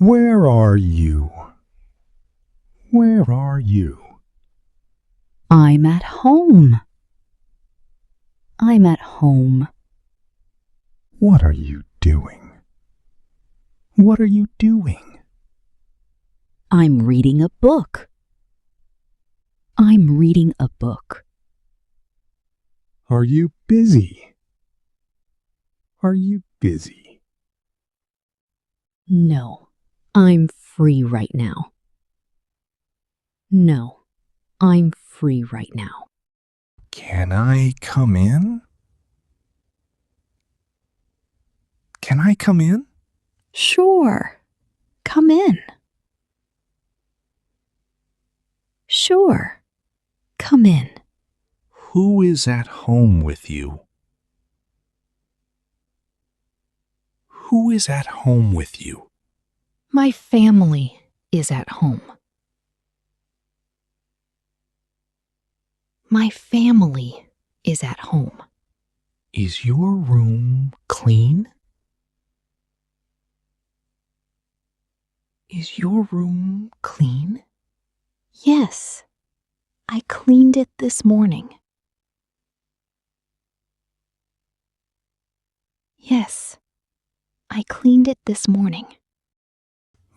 Where are you? Where are you? I'm at home. I'm at home. What are you doing? What are you doing? I'm reading a book. I'm reading a book. Are you busy? Are you busy? No, I'm free right now. No, I'm free right now. Can I come in? Can I come in? Sure, come in. Sure, come in. Who is at home with you? Who is at home with you? My family is at home. My family is at home. Is your room clean? Is your room clean? Yes, I cleaned it this morning. Yes, I cleaned it this morning.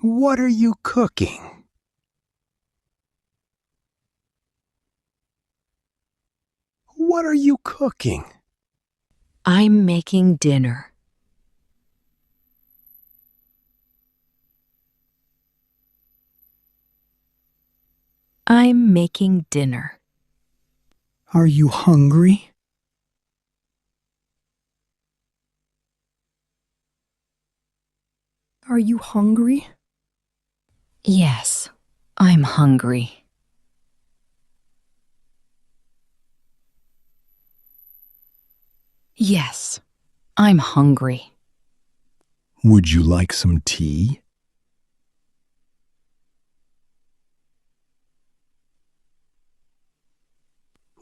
What are you cooking? What are you cooking? I'm making dinner. I'm making dinner. Are you hungry? Are you hungry? Yes, I'm hungry. Yes, I'm hungry. Would you like some tea?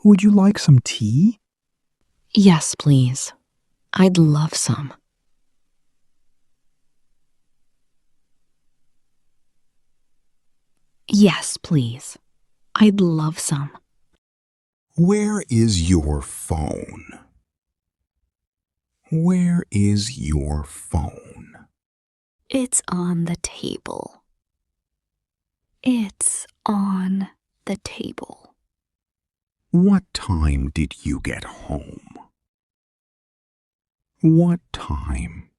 Would you like some tea? Yes, please. I'd love some. Yes, please. I'd love some. Where is your phone? Where is your phone? It's on the table. It's on the table. What time did you get home? What time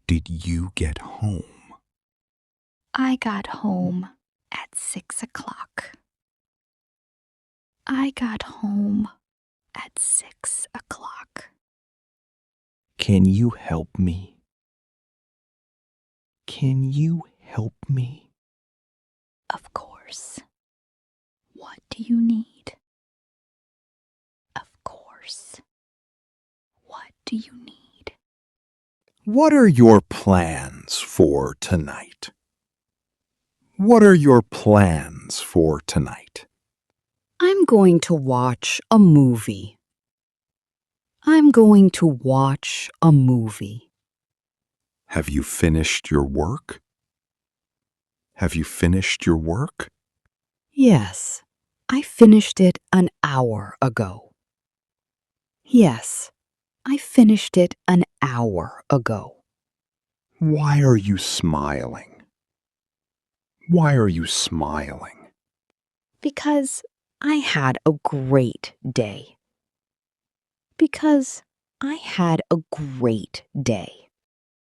did you get home? I got home at 6 o'clock. I got home at 6 o'clock. Can you help me? Can you help me? Of course. What do you need? Of course. What do you need? What are your plans for tonight? What are your plans for tonight? I'm going to watch a movie. I'm going to watch a movie. Have you finished your work? Have you finished your work? Yes, I finished it an hour ago. Yes, I finished it an hour ago. Why are you smiling? Why are you smiling? Because I had a great day. Because I had a great day.